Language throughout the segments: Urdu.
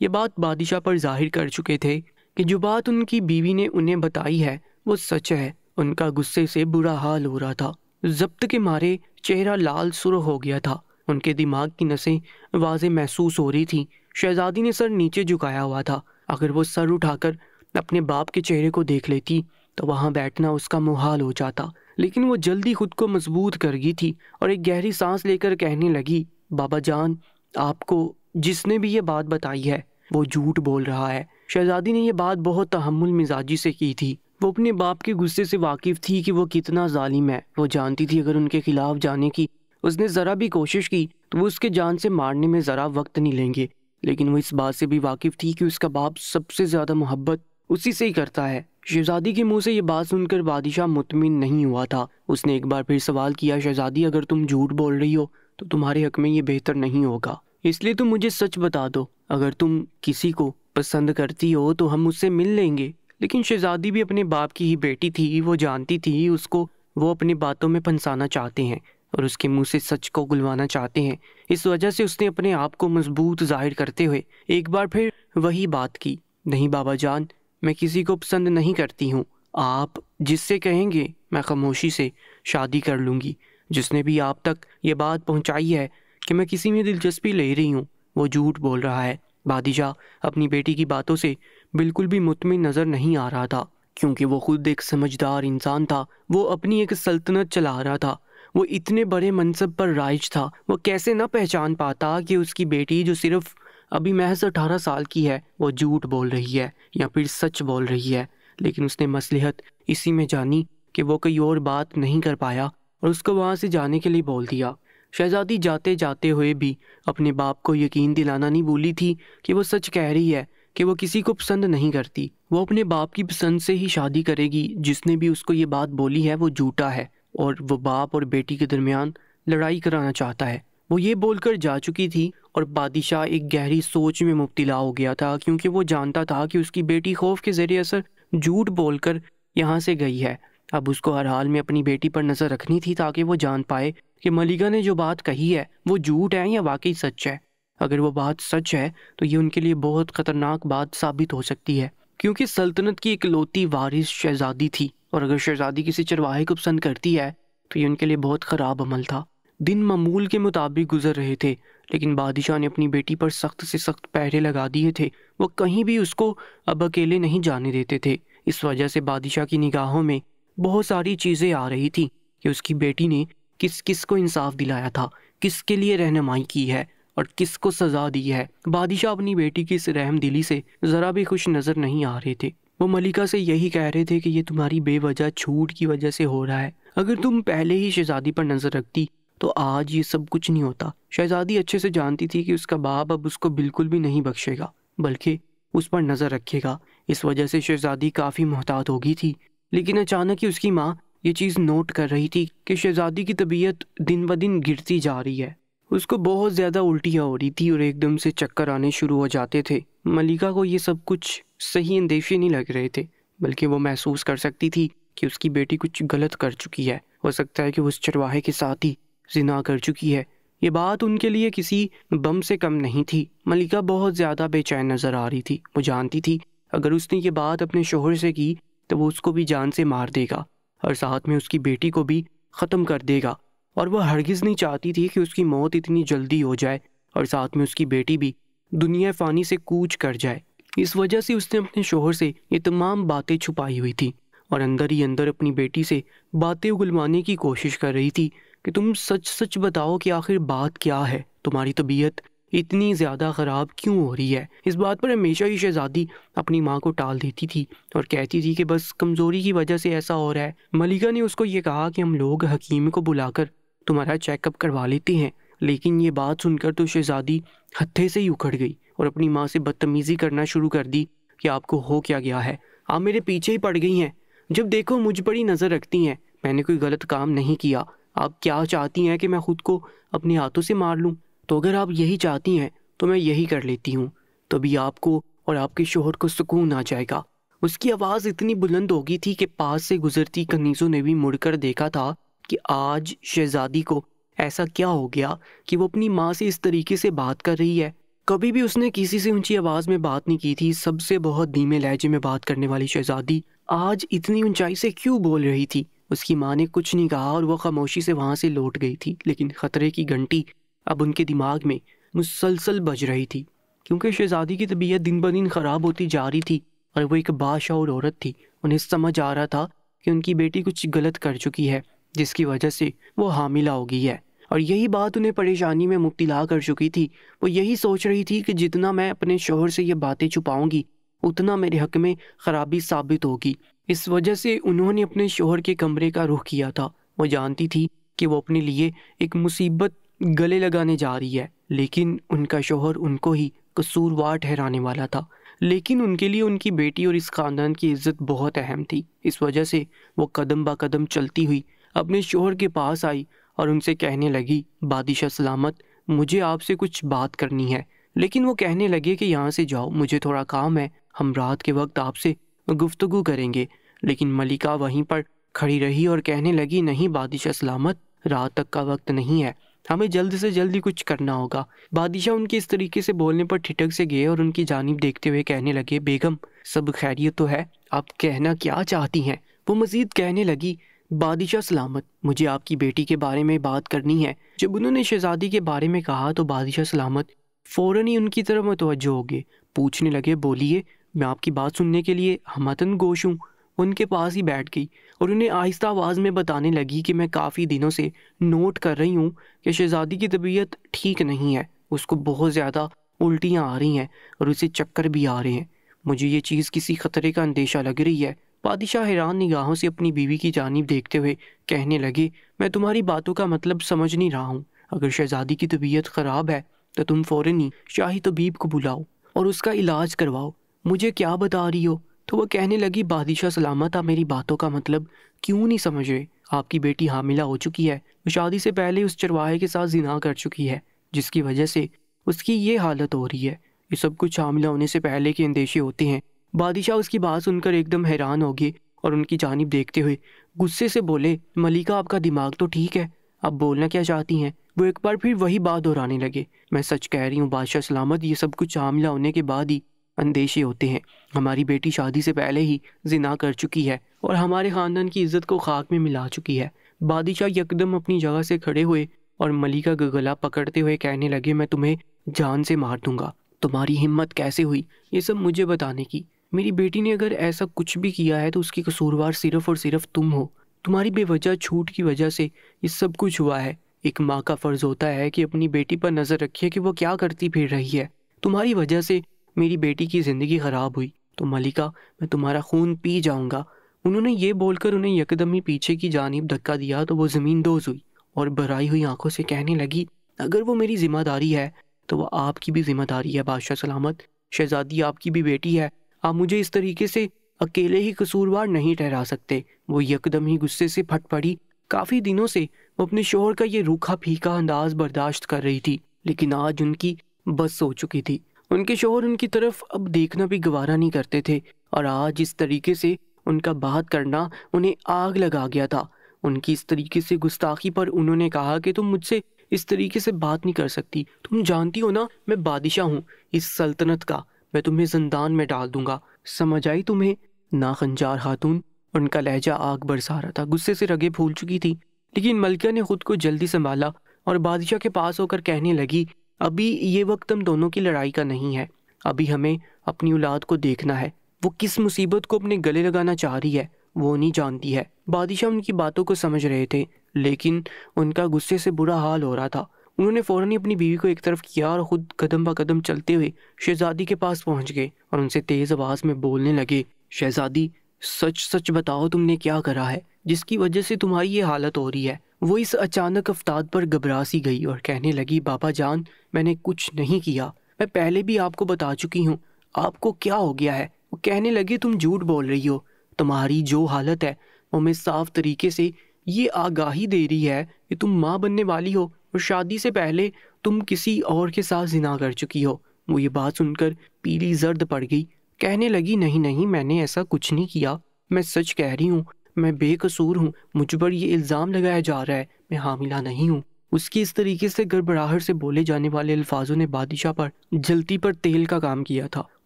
یہ بات بادشاہ پر ظاہر کر چکے تھے کہ جو بات ان کی بیوی نے انہیں بتائی ہے وہ سچ ہے۔ ان کا غصے سے برا حال ہو رہا تھا، ضبط کے مارے چہرہ لال سرخ ہو گیا تھا، ان کے دماغ کی نسیں واضح محسوس ہو رہی تھیں۔ شہزادی نے سر نیچے جھکایا ہوا تھا، اگر وہ سر اٹھا کر اپنے باپ کے چہرے کو دیکھ لیتی تو وہاں بیٹھنا اس کا محال ہو جاتا، لیکن وہ جلدی خود کو مضبوط کر گئی تھی اور ایک گہری سانس لے کر کہنے لگی، بابا جان، آپ کو جس نے بھی یہ بات بتائی ہے وہ جھوٹ بول رہا ہے۔ شہزادی نے یہ بات بہت تحمل مزاجی سے کی تھی، وہ اپنے باپ کے غصے سے واقف تھی کہ وہ کتنا ظالم ہے۔ وہ جانتی تھی اگر ان کے خلاف جانے کی اس نے ذرا بھی کوشش کی تو وہ اس کے جان سے مارنے میں ذرا وقت نہیں لیں گے، لیکن وہ اس بات سے بھی واقف تھی کہ اس کا باپ سب سے زیادہ محبت اسی سے ہی کرتا ہے۔ شہزادی کے منہ سے یہ بات سن کر بادشاہ مطمئن نہیں ہوا تھا۔ اس نے ایک بار پھر سوال کیا، شہزادی اگر تم جھوٹ بول رہی ہو تو تمہارے حق میں یہ بہتر نہیں ہوگا، اس لیے تم مجھے سچ بتا دو۔ اگر تم کسی کو پسند کرتی ہو تو ہم اس سے مل لیں گے۔ لیکن شہزادی بھی اپنے باپ کی ہی بیٹی تھی، وہ جانتی تھی اس کو وہ اپنی باتوں میں پھنسانا چاہتے ہیں اور اس کے منہ سے سچ کو گلوانا چاہتے ہیں۔ اس وجہ سے اس نے اپنے آپ کو مضبوط ظاہر کرتے ہوئے ایک بار پھر وہی بات کی، نہیں بابا جان، میں کسی کو پسند نہیں کرتی ہوں، آپ جس سے کہیں گے میں خاموشی سے شادی کر لوں گی۔ جس نے بھی آپ تک یہ بات پہنچائی ہے کہ میں کسی میں دلچسپی لے رہی ہوں وہ جھوٹ بول رہا ہے۔ بادشاہ اپنی بیٹی کی باتوں سے بالکل بھی مطمئن نظر نہیں آ رہا تھا، کیونکہ وہ خود ایک سمجھدار انسان تھا، وہ اپنی ایک سلطنت چلا رہا تھا، وہ اتنے بڑے منصب پر رائج تھا، وہ کیسے نہ پہچان پاتا کہ اس کی بیٹی جو صرف ابھی محض 18 سال کی ہے وہ جھوٹ بول رہی ہے یا پھر سچ بول رہی ہے۔ لیکن اس نے مصلحت اسی میں جانی کہ وہ کوئی اور بات نہیں کر پایا اور اس کو وہاں سے جانے کے لیے بول دیا۔ شہزادی جاتے جاتے ہوئے بھی اپنے باپ کو یقین دلانا نہیں بھولی تھی کہ وہ سچ کہہ رہی ہے، کہ وہ کسی کو پسند نہیں کرتی، وہ اپنے باپ کی پسند سے ہی شادی کرے گی۔ جس نے بھی اس کو یہ بات بولی ہے وہ جھوٹا ہے اور وہ باپ اور بیٹی کے درمیان لڑائی کرانا چاہتا ہے۔ وہ یہ بول کر جا چکی تھی اور بادشاہ ایک گہری سوچ میں مبتلا ہو گیا تھا، کیونکہ وہ جانتا تھا کہ اس کی بیٹی خوف کے زیر اثر جھوٹ بول کر یہاں سے گئی ہے۔ اب اس کو ہر حال میں اپنی بیٹی پر نظر رکھنی تھی تاکہ وہ جان پائے کہ ملکہ نے جو بات کہی ہے وہ جھوٹ ہے یا واقعی سچ ہے۔ اگر وہ بات سچ ہے تو یہ ان کے لیے بہت خطرناک بات ثابت ہو سکتی ہے، کیونکہ سلطنت کی اکلوتی وارث شہزادی تھی، اور اگر شہزادی کسی چرواہے کو پسند کرتی ہے تو یہ ان کے لیے بہت خراب عمل تھا۔ دن معمول کے مطابق گزر رہے تھے، لیکن بادشاہ نے اپنی بیٹی پر سخت سے سخت پہرے لگا دیے تھے۔ وہ کہیں بھی اس کو اب اکیلے نہیں جانے دیتے تھے۔ اس وجہ سے بادشاہ کی نگاہوں میں بہت ساری چیزیں آ رہی تھیں کہ اس کی بیٹی نے کس کس کو انصاف دلایا تھا، کس کے لیے رہنمائی کی ہے اور کس کو سزا دی ہے۔ بادشاہ اپنی بیٹی کی اس رحم دلی سے ذرا بھی خوش نظر نہیں آ رہے تھے۔ وہ ملکہ سے یہی کہہ رہے تھے کہ یہ تمہاری بے وجہ چھوٹ کی وجہ سے ہو رہا ہے، اگر تم پہلے ہی شہزادی پر نظر رکھتی تو آج یہ سب کچھ نہیں ہوتا۔ شہزادی اچھے سے جانتی تھی کہ اس کا باپ اب اس کو بالکل بھی نہیں بخشے گا، بلکہ اس پر نظر رکھے گا۔ اس وجہ سے شہزادی کافی محتاط ہو گئی تھی، لیکن اچانک ہی اس کی ماں یہ چیز نوٹ کر رہی تھی کہ شہزادی کی طبیعت دن بدن گرتی جا رہی ہے۔ اس کو بہت زیادہ الٹیاں ہو رہی تھی اور ایک دم سے چکر آنے شروع ہو جاتے تھے۔ ملکہ کو یہ سب کچھ صحیح اندیشے نہیں لگ رہے تھے، بلکہ وہ محسوس کر سکتی تھی کہ اس کی بیٹی کچھ غلط کر چکی ہے۔ ہو سکتا ہے کہ وہ اس چرواہے کے ساتھ ہی زنا کر چکی ہے۔ یہ بات ان کے لیے کسی بم سے کم نہیں تھی۔ ملکہ بہت زیادہ بے چین نظر آ رہی تھی۔ وہ جانتی تھی اگر اس نے یہ بات اپنے شوہر سے کی تو وہ اس کو بھی جان سے مار دے گا اور ساتھ میں اس کی بیٹی کو بھی ختم کر دے گا، اور وہ ہرگز نہیں چاہتی تھی کہ اس کی موت اتنی جلدی ہو جائے اور ساتھ میں اس کی بیٹی بھی دنیا فانی سے کوچ کر جائے۔ اس وجہ سے اس نے اپنے شوہر سے یہ تمام باتیں چھپائی ہوئی تھی اور اندر ہی اندر اپنی بیٹی سے باتیں اگلوانے کی کوشش کر رہی تھی کہ تم سچ سچ بتاؤ کہ آخر بات کیا ہے، تمہاری طبیعت اتنی زیادہ خراب کیوں ہو رہی ہے۔ اس بات پر ہمیشہ ہی شہزادی اپنی ماں کو ٹال دیتی تھی اور کہتی تھی کہ بس کمزوری کی وجہ سے ایسا ہو رہا ہے۔ ملکہ نے اس کو یہ کہا کہ ہم لوگ حکیم کو بلا کر تمہارا چیک اپ کروا لیتے ہیں، لیکن یہ بات سن کر تو شہزادی ہتھے سے ہی اکھڑ گئی اور اپنی ماں سے بدتمیزی کرنا شروع کر دی کہ آپ کو ہو کیا گیا ہے، آپ میرے پیچھے ہی پڑ گئی ہیں، جب دیکھو مجھ پر ہی نظر رکھتی ہیں، میں نے کوئی غلط کام نہیں کیا، آپ کیا چاہتی ہیں کہ میں خود کو اپنے ہاتھوں سے مار لوں؟ تو اگر آپ یہی چاہتی ہیں تو میں یہی کر لیتی ہوں، تبھی آپ کو اور آپ کے شوہر کو سکون آ جائے گا۔ اس کی آواز اتنی بلند ہو گئی تھی کہ پاس سے گزرتی کنیزوں نے بھی مڑ کر دیکھا تھا کہ آج شہزادی کو ایسا کیا ہو گیا کہ وہ اپنی ماں سے اس طریقے سے بات کر رہی ہے۔ کبھی بھی اس نے کسی سے اونچی آواز میں بات نہیں کی تھی۔ سب سے بہت دھیمے لہجے میں بات کرنے والی شہزادی آج اتنی اونچائی سے کیوں بول رہی تھی؟ اس کی ماں نے کچھ نہیں کہا اور وہ خاموشی سے وہاں سے لوٹ گئی تھی، لیکن خطرے کی گھنٹی اب ان کے دماغ میں مسلسل بج رہی تھی، کیونکہ شہزادی کی طبیعت دن بدن خراب ہوتی جا رہی تھی اور وہ ایک باشعور عورت تھی۔ انہیں سمجھ آ رہا تھا کہ ان کی بیٹی کچھ غلط کر چکی ہے، جس کی وجہ سے وہ حاملہ ہو گئی ہے، اور یہی بات انہیں پریشانی میں مبتلا کر چکی تھی۔ وہ یہی سوچ رہی تھی کہ جتنا میں اپنے شوہر سے یہ باتیں چھپاؤں گی اتنا میرے حق میں خرابی ثابت ہوگی۔ اس وجہ سے انہوں نے اپنے شوہر کے کمرے کا رخ کیا تھا۔ وہ جانتی تھی کہ وہ اپنے لیے ایک مصیبت گلے لگانے جا رہی ہے، لیکن ان کا شوہر ان کو ہی قصوروار ٹھہرانے والا تھا۔ لیکن ان کے لیے ان کی بیٹی اور اس خاندان کی عزت بہت اہم تھی۔ اس وجہ سے وہ قدم با قدم چلتی ہوئی اپنے شوہر کے پاس آئی اور ان سے کہنے لگی، بادشاہ سلامت، مجھے آپ سے کچھ بات کرنی ہے۔ لیکن وہ کہنے لگے کہ یہاں سے جاؤ، مجھے تھوڑا کام ہے، ہم رات کے وقت آپ سے گفتگو کریں گے۔ لیکن ملکہ وہیں پر کھڑی رہی اور کہنے لگی، نہیں بادشاہ سلامت، رات تک کا وقت نہیں ہے، ہمیں جلد سے جلدی کچھ کرنا ہوگا۔ بادشاہ ان کے اس طریقے سے بولنے پر ٹھٹک سے گئے اور ان کی جانب دیکھتے ہوئے کہنے لگے، بیگم سب خیریت تو ہے؟ آپ کہنا کیا چاہتی ہیں؟ وہ مزید کہنے لگی، بادشاہ سلامت، مجھے آپ کی بیٹی کے بارے میں بات کرنی ہے۔ جب انہوں نے شہزادی کے بارے میں کہا تو بادشاہ سلامت فوراً ہی ان کی طرف متوجہ ہو گئے، پوچھنے لگے، بولیے، میں آپ کی بات سننے کے لیے ہمتن گوش ہوں۔ ان کے پاس ہی بیٹھ گئی اور انہیں آہستہ آواز میں بتانے لگی کہ میں کافی دنوں سے نوٹ کر رہی ہوں کہ شہزادی کی طبیعت ٹھیک نہیں ہے، اس کو بہت زیادہ الٹیاں آ رہی ہیں اور اسے چکر بھی آ رہے ہیں۔ مجھے یہ چیز کسی خطرے کا اندیشہ لگ رہی ہے۔ بادشاہ حیران نگاہوں سے اپنی بیوی کی جانب دیکھتے ہوئے کہنے لگے، میں تمہاری باتوں کا مطلب سمجھ نہیں رہا ہوں۔ اگر شہزادی کی طبیعت خراب ہے تو تم فوراً ہی شاہی طبیب کو بلاؤ اور اس کا علاج کرواؤ۔ مجھے کیا بتا رہی ہو؟ تو وہ کہنے لگی، بادشاہ سلامت، آپ میری باتوں کا مطلب کیوں نہیں سمجھ رہے؟ آپ کی بیٹی حاملہ ہو چکی ہے، وہ شادی سے پہلے اس چرواہے کے ساتھ زنا کر چکی ہے، جس کی وجہ سے اس کی یہ حالت ہو رہی ہے۔ یہ سب کچھ حاملہ ہونے سے پہلے کے اندیشے ہوتے ہیں۔ بادشاہ اس کی بات سن کر ایک دم حیران ہو گئے اور ان کی جانب دیکھتے ہوئے غصے سے بولے، ملکہ آپ کا دماغ تو ٹھیک ہے، آپ بولنا کیا چاہتی ہیں؟ وہ ایک بار پھر وہی بات دہرانے لگے، میں سچ کہہ رہی ہوں بادشاہ سلامت، یہ سب کچھ حاملہ ہونے کے بعد ہی اندیشے ہوتے ہیں۔ ہماری بیٹی شادی سے پہلے ہی زنا کر چکی ہے اور ہمارے خاندان کی عزت کو خاک میں ملا چکی ہے۔ بادشاہ یکدم اپنی جگہ سے کھڑے ہوئے اور ملکہ کا گلا پکڑتے ہوئے کہنے لگے، میں تمہیں جان سے مار دوں گا۔ تمہاری ہمت کیسے ہوئی یہ سب مجھے بتانے کی؟ میری بیٹی نے اگر ایسا کچھ بھی کیا ہے تو اس کی قصوروار صرف اور صرف تم ہو۔ تمہاری بے وجہ چھوٹ کی وجہ سے یہ سب کچھ ہوا ہے۔ ایک ماں کا فرض ہوتا ہے کہ اپنی بیٹی پر نظر رکھے کہ وہ کیا کرتی پھر رہی ہے۔ تمہاری وجہ سے میری بیٹی کی زندگی خراب ہوئی تو ملکہ میں تمہارا خون پی جاؤں گا۔ انہوں نے یہ بول کر انہیں یکدم ہی پیچھے کی جانب دھکا دیا تو وہ زمین دوز ہوئی اور بھرائی ہوئی آنکھوں سے کہنے لگی، اگر وہ میری ذمہ داری ہے تو وہ آپ کی بھی ذمہ داری ہے بادشاہ سلامت۔ شہزادی آپ کی بھی بیٹی ہے، آپ مجھے اس طریقے سے اکیلے ہی قصوروار نہیں ٹھہرا سکتے۔ وہ یکدم ہی غصے سے پھٹ پڑی۔ کافی دنوں سے وہ اپنے شوہر کا یہ روکھا پھیکا انداز برداشت کر رہی تھی، لیکن آج ان کی بس ہو چکی تھی۔ ان کے شوہر ان کی طرف اب دیکھنا بھی گوارا نہیں کرتے تھے اور آج اس طریقے سے ان کا بات کرنا انہیں آگ لگا گیا تھا۔ ان کی اس طریقے سے گستاخی پر انہوں نے کہا کہ تم مجھ سے اس طریقے سے بات نہیں کر سکتی، تم جانتی ہو نا میں بادشاہ ہوں اس سلطنت کا، میں تمہیں زندان میں ڈال دوں گا، سمجھ آئی تمہیں؟ نا خنجار خاتون، ان کا لہجہ آگ برسا رہا تھا، غصے سے رگیں پھول چکی تھی، لیکن ملکہ نے خود کو جلدی سنبھالا اور بادشاہ کے پاس ہو کر کہنے لگی، ابھی یہ وقت ہم دونوں کی لڑائی کا نہیں ہے، ابھی ہمیں اپنی اولاد کو دیکھنا ہے، وہ کس مصیبت کو اپنے گلے لگانا چاہ رہی ہے وہ نہیں جانتی ہے۔ بادشاہ ان کی باتوں کو سمجھ رہے تھے، لیکن ان کا غصے سے برا حال ہو رہا تھا۔ انہوں نے فوراً ہی اپنی بیوی کو ایک طرف کیا اور خود قدم با قدم چلتے ہوئے شہزادی کے پاس پہنچ گئے اور ان سے تیز آواز میں بولنے لگے، شہزادی سچ سچ بتاؤ تم نے کیا کرا ہے جس کی وجہ سے تمہاری یہ حالت ہو رہی ہے؟ وہ اس اچانک افتاد پر گھبرا سی گئی اور کہنے لگی، بابا جان میں نے کچھ نہیں کیا، میں پہلے بھی آپ کو بتا چکی ہوں، آپ کو کیا ہو گیا ہے؟ وہ کہنے لگے، تم جھوٹ بول رہی ہو، تمہاری جو حالت ہے وہ میں صاف طریقے سے یہ آگاہی دے رہی ہے کہ تم ماں بننے والی ہو اور شادی سے پہلے تم کسی اور کے ساتھ زنا کر چکی ہو۔ وہ یہ بات سن کر پیلی زرد پڑ گئی، کہنے لگی، نہیں نہیں میں نے ایسا کچھ نہیں کیا، میں سچ کہہ رہی ہوں، میں بے قصور ہوں، مجھ پر یہ الزام لگایا جا رہا ہے، میں حاملہ نہیں ہوں۔ اس کی اس طریقے سے گڑبڑاہٹ سے بولے جانے والے الفاظوں نے بادشاہ پر جلتی پر تیل کا کام کیا تھا۔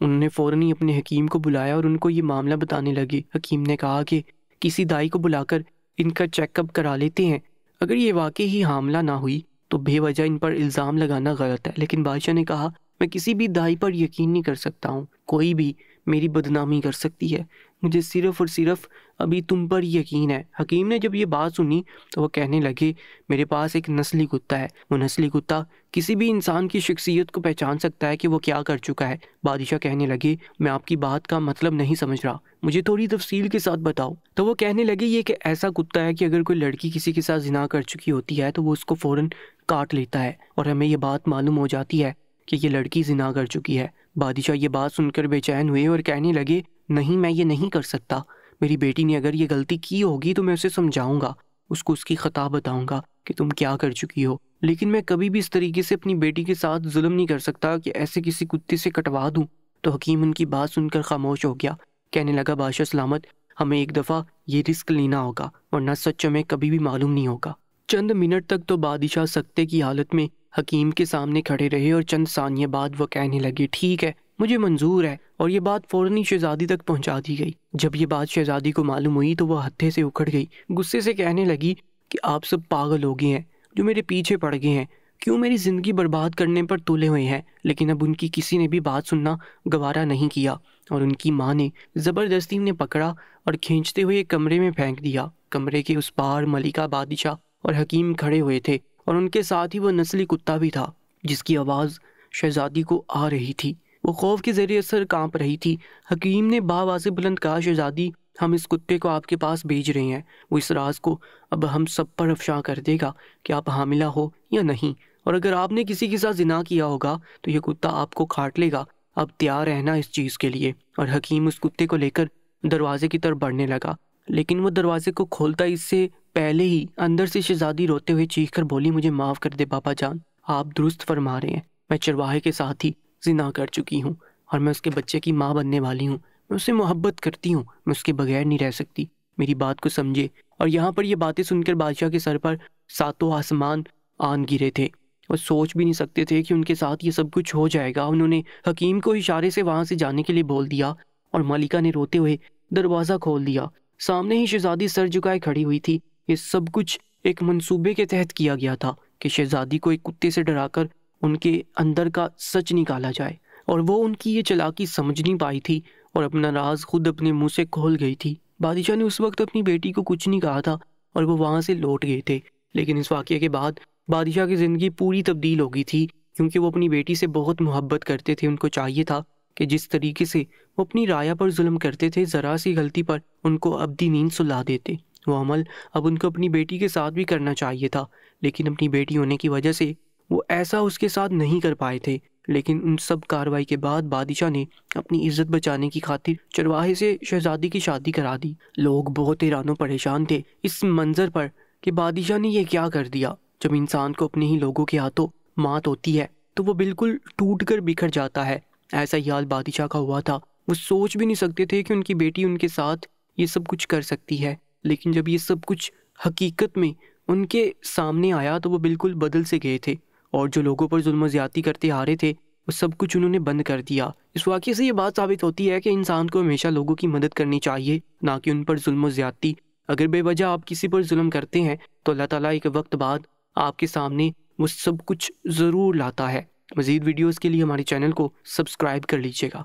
انہوں نے فوراً ہی اپنے حکیم کو بلایا اور ان کو یہ معاملہ بتانے لگے۔ حکیم نے کہا کہ کسی دائی کو بلا کر ان کا چیک اپ کرا لیتے ہیں، اگر یہ واقعی ہی حاملہ نہ ہوئی تو بے وجہ ان پر الزام لگانا غلط ہے۔ لیکن بادشاہ نے کہا میں کسی بھی دائی پر یقین نہیں کر سکتا ہوں، کوئی بھی میری بدنامی کر سکتی ہے، مجھے صرف اور صرف ابھی تم پر یقین ہے۔ حکیم نے جب یہ بات سنی تو وہ کہنے لگے میرے پاس ایک نسلی کتا ہے، وہ نسلی کتا کسی بھی انسان کی شخصیت کو پہچان سکتا ہے کہ وہ کیا کر چکا ہے۔ بادشاہ کہنے لگے میں آپ کی بات کا مطلب نہیں سمجھ رہا، مجھے تھوڑی تفصیل کے ساتھ بتاؤ۔ تو وہ کہنے لگے یہ کہ ایسا کتا ہے کہ اگر کوئی لڑکی کسی کے ساتھ زنا کر چکی ہوتی ہے تو وہ اس کو فوراً کاٹ لیتا ہے اور ہمیں یہ بات معلوم ہو جاتی ہے کہ یہ لڑکی زنا کر چکی ہے۔ بادشاہ یہ بات سن کر بے چین ہوئے اور کہنے لگے نہیں، میں یہ نہیں کر سکتا، میری بیٹی نے اگر یہ غلطی کی ہوگی تو میں اسے سمجھاؤں گا، اس کو اس کی خطا بتاؤں گا کہ تم کیا کر چکی ہو، لیکن میں کبھی بھی اس طریقے سے اپنی بیٹی کے ساتھ ظلم نہیں کر سکتا کہ ایسے کسی کتے سے کٹوا دوں۔ تو حکیم ان کی بات سن کر خاموش ہو گیا، کہنے لگا بادشاہ سلامت، ہمیں ایک دفعہ یہ رسک لینا ہوگا ورنہ سچ ہمیں کبھی بھی معلوم نہیں ہوگا۔ چند منٹ تک تو بادشاہ سکتے کی حالت میں حکیم کے سامنے کھڑے رہے اور چند ثانیے بعد وہ کہنے لگے ٹھیک ہے، مجھے منظور ہے، اور یہ بات فوراً ہی شہزادی تک پہنچا دی گئی۔ جب یہ بات شہزادی کو معلوم ہوئی تو وہ ہتھے سے اکھڑ گئی، غصے سے کہنے لگی کہ آپ سب پاگل ہو گئے ہیں جو میرے پیچھے پڑ گئے ہیں، کیوں میری زندگی برباد کرنے پر تلے ہوئے ہیں۔ لیکن اب ان کی کسی نے بھی بات سننا گوارا نہیں کیا اور ان کی ماں نے زبردستی انہیں پکڑا اور کھینچتے ہوئے کمرے میں پھینک دیا۔ کمرے کے اس پار ملکہ، بادشاہ اور حکیم کھڑے ہوئے تھے اور ان کے ساتھ ہی وہ نسلی کتا بھی تھا جس کی آواز شہزادی کو آ رہی تھی۔ وہ خوف کے ذریعے اثر کانپ رہی تھی۔ حکیم نے باواز بلند کہا شہزادی ہم اس کتے کو آپ کے پاس بھیج رہے ہیں، وہ اس راز کو اب ہم سب پر افشا کر دے گا کہ آپ حاملہ ہو یا نہیں، اور اگر آپ نے کسی کے ساتھ زنا کیا ہوگا تو یہ کتا آپ کو کاٹ لے گا، اب تیار رہنا اس چیز کے لیے۔ اور حکیم اس کتے کو لے کر دروازے کی طرف بڑھنے لگا، لیکن وہ دروازے کو کھولتا اس سے پہلے ہی اندر سے شہزادی روتے ہوئے چیخ کر بولی مجھے معاف کر دے بابا جان، آپ درست فرما رہے ہیں، میں چرواہے کے ساتھ ہی زنا کر چکی ہوں اور میں اس کے بچے کی ماں بننے والی ہوں، میں اسے محبت کرتی ہوں، میں اس کے بغیر نہیں رہ سکتی، میری بات کو سمجھے۔ اور یہاں پر یہ باتیں سن کر بادشاہ کے سر پر ساتوں آسمان آن گرے تھے، وہ سوچ بھی نہیں سکتے تھے کہ ان کے ساتھ یہ سب کچھ ہو جائے گا۔ انہوں نے حکیم کو اشارے سے وہاں سے جانے کے لیے بول دیا اور ملکہ نے روتے ہوئے دروازہ کھول دیا۔ سامنے ہی شہزادی سر جھکائے کھڑی ہوئی تھی۔ یہ سب کچھ ایک منصوبے کے تحت کیا گیا تھا کہ شہزادی کو ایک کتے سے ڈرا کر ان کے اندر کا سچ نکالا جائے، اور وہ ان کی یہ چالاکی سمجھ نہیں پائی تھی اور اپنا راز خود اپنے منہ سے کھول گئی تھی۔ بادشاہ نے اس وقت اپنی بیٹی کو کچھ نہیں کہا تھا اور وہ وہاں سے لوٹ گئے تھے، لیکن اس واقعے کے بعد بادشاہ کی زندگی پوری تبدیل ہو گئی تھی، کیونکہ وہ اپنی بیٹی سے بہت محبت کرتے تھے۔ ان کو چاہیے تھا کہ جس طریقے سے وہ اپنی رایا پر ظلم کرتے تھے، ذرا سی غلطی پر ان کو ابدی نیند سلا دیتے، وہ عمل اب ان کو اپنی بیٹی کے ساتھ بھی کرنا چاہیے تھا، لیکن اپنی بیٹی ہونے کی وجہ سے وہ ایسا اس کے ساتھ نہیں کر پائے تھے۔ لیکن ان سب کارروائی کے بعد بادشاہ نے اپنی عزت بچانے کی خاطر چرواہے سے شہزادی کی شادی کرا دی۔ لوگ بہت حیران و پریشان تھے اس منظر پر کہ بادشاہ نے یہ کیا کر دیا۔ جب انسان کو اپنے ہی لوگوں کے ہاتھوں مات ہوتی ہے تو وہ بالکل ٹوٹ کر بکھر جاتا ہے، ایسا ہی حال بادشاہ کا ہوا تھا۔ وہ سوچ بھی نہیں سکتے تھے کہ ان کی بیٹی ان کے ساتھ یہ سب کچھ کر سکتی ہے، لیکن جب یہ سب کچھ حقیقت میں ان کے سامنے آیا تو وہ بالکل بدل سے گئے تھے، اور جو لوگوں پر ظلم و زیادتی کرتے آ رہے تھے وہ سب کچھ انہوں نے بند کر دیا۔ اس واقعے سے یہ بات ثابت ہوتی ہے کہ انسان کو ہمیشہ لوگوں کی مدد کرنی چاہیے، نہ کہ ان پر ظلم و زیادتی۔ اگر بے وجہ آپ کسی پر ظلم کرتے ہیں تو اللہ تعالیٰ ایک وقت بعد آپ کے سامنے وہ سب کچھ ضرور لاتا ہے۔ مزید ویڈیوز کے لیے ہمارے چینل کو سبسکرائب کر لیجیے گا۔